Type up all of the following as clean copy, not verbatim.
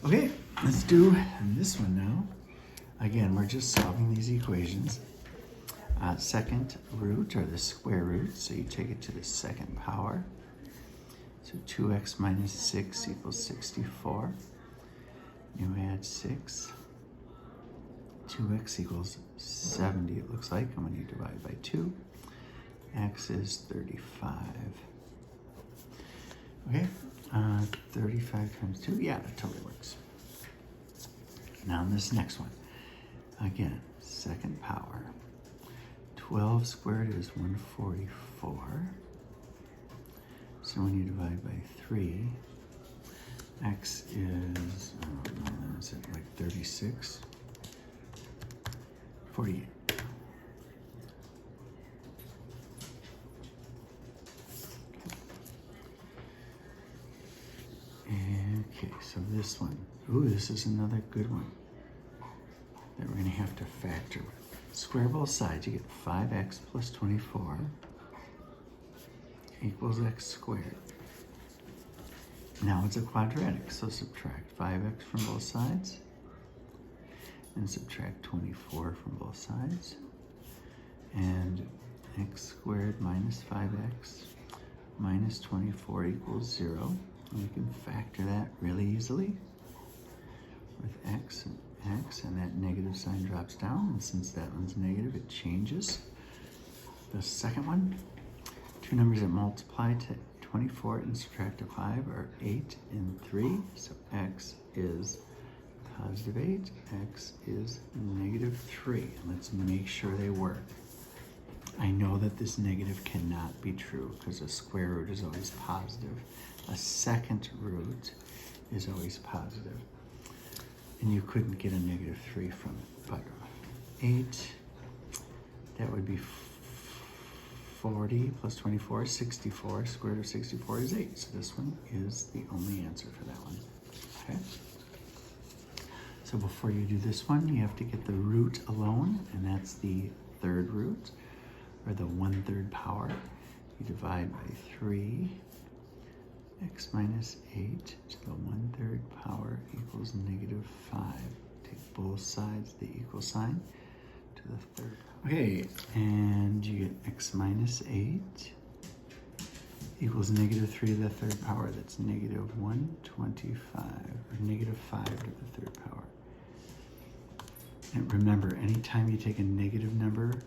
Okay, let's do this one now. Again, we're just solving these equations. Second root, or the square root, so you take it to the second power. So 2x minus 6 equals 64. You add 6. 2x equals 70, it looks like, and when you divide by 2, x is 35. Okay, 35 times 2, yeah, that totally works. Now this next one, again, second power. 12 squared is 144. So when you divide by 3, x is, is it like 36? 48. Okay, so this one. Ooh, this is another good one that we're going to have to factor with. Square both sides, you get 5x plus 24 equals x squared. Now it's a quadratic, so subtract 5x from both sides and subtract 24 from both sides. And x squared minus 5x minus 24 equals 0. And we can factor that really easily with x and x, and that negative sign drops down, and since that one's negative, it changes. The second one, two numbers that multiply to 24 and subtract a 5 are 8 and 3, so x is positive 8, x is negative 3. And let's make sure they work. I know that this negative cannot be true because a square root is always positive. A second root is always positive. And you couldn't get a negative 3 from it. But 8, that would be 40 plus 24 is 64. Square root of 64 is 8. So this one is the only answer for that one. Okay? So before you do this one, you have to get the root alone, and that's the third root, or the 1/3 power. You divide by 3. X minus 8 to the 1/3 power equals negative 5. Take both sides, the equal sign, to the third. Okay, and you get x minus 8 equals negative 3 to the third power. That's negative 125, or negative 5 to the third power. And remember, anytime you take a negative number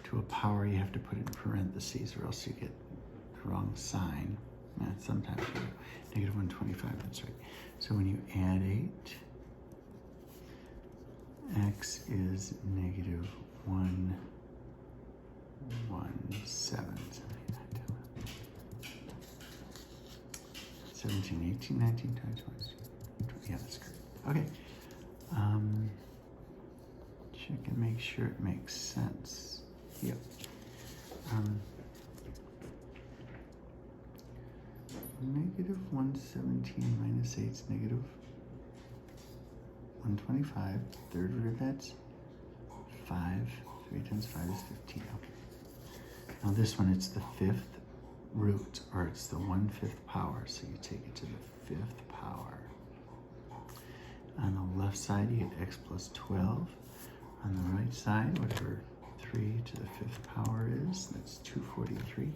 to a power, you have to put it in parentheses, or else you get the wrong sign. Sometimes you do. Negative 125, that's right. So when you add 8, x is negative 117. 17, 18, 19, 20, 20. Yeah, that's correct. Okay. Check and make sure it makes sense. Yep. Negative 117 minus 8 is negative 125. Third root of that's 5. 3 times 5 is 15. Okay. Now this one, it's the 5th root, or it's the 1/5 power. So you take it to the 5th power. On the left side, you get x plus 12. On the right side, whatever 3 to the 5th power is, that's 243.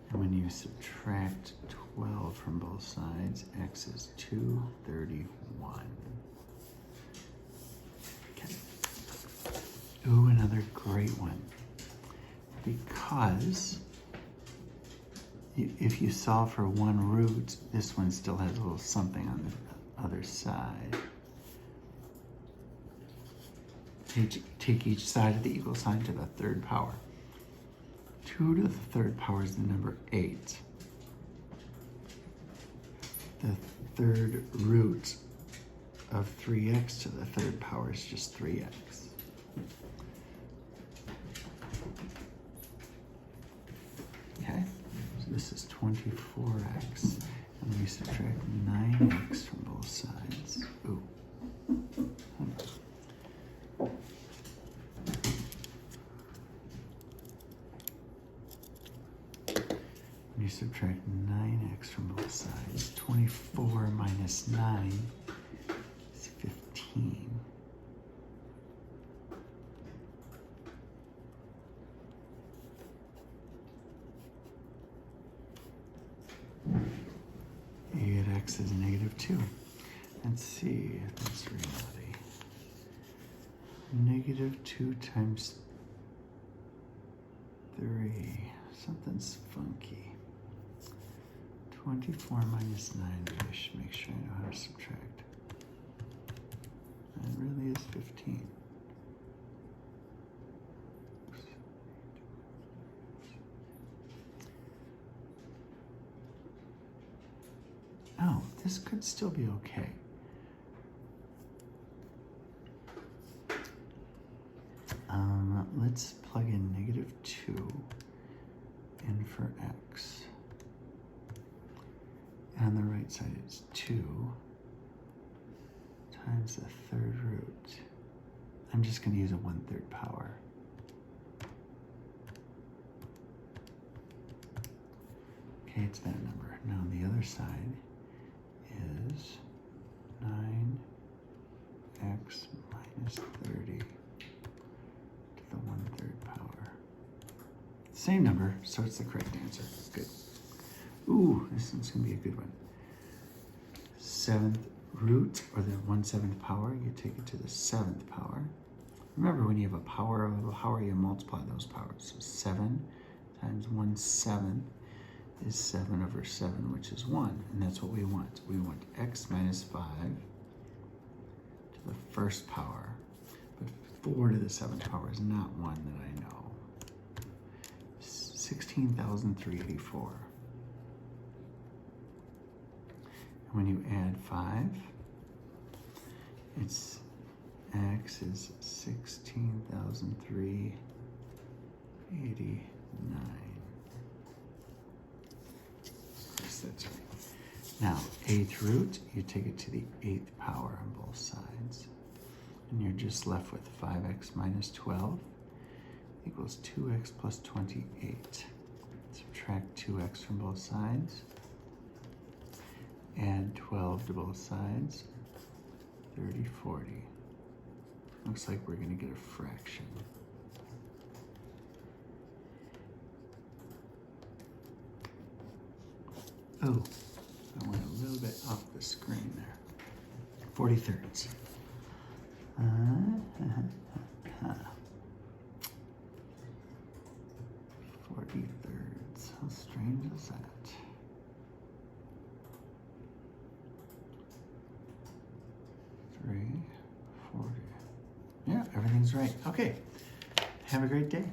And when you subtract 12 from both sides, x is 231. Okay. Ooh, another great one. Because if you solve for one root, this one still has a little something on the other side. Take each side of the equal sign to the third power. 2 to the third power is the number 8. The third root of 3x to the third power is just 3x. Okay, so this is 24x, and we subtract 9x from both sides. Ooh. When you subtract 9x from both sides. 24 minus 9 is 15. A at x is -2. Let's see if that's reality. -2 times 3. Something's funky. 24 minus 9. I should make sure I know how to subtract. That really is 15. Oh, this could still be okay. Let's plug in -2 in for x. And on the right side it's 2 times the third root. I'm just going to use a 1/3 power. Okay, it's that number. Now the other side is 9x minus 30 to the 1/3 power. Same number, so it's the correct answer. Good. Ooh, this one's gonna be a good one. 7th root, or the 1/7 power, you take it to the 7th power. Remember, when you have a power of a power, you multiply those powers. So 7 times 1/7 is 7/7, which is 1, and that's what we want. We want x minus 5 to the 1st power, but 4 to the 7th power is not one that I know. 16,384. And when you add 5, it's x is 16,389. Yes, that's right. Now, 8th root, you take it to the 8th power on both sides. And you're just left with 5x minus 12 equals 2x plus 28. Subtract 2x from both sides. Add 12 to both sides. 30, 40. Looks like we're going to get a fraction. Oh, I went a little bit off the screen there. 40/3. 40/3. How strange is that? 3, 40. Yeah, everything's right. Okay. Have a great day.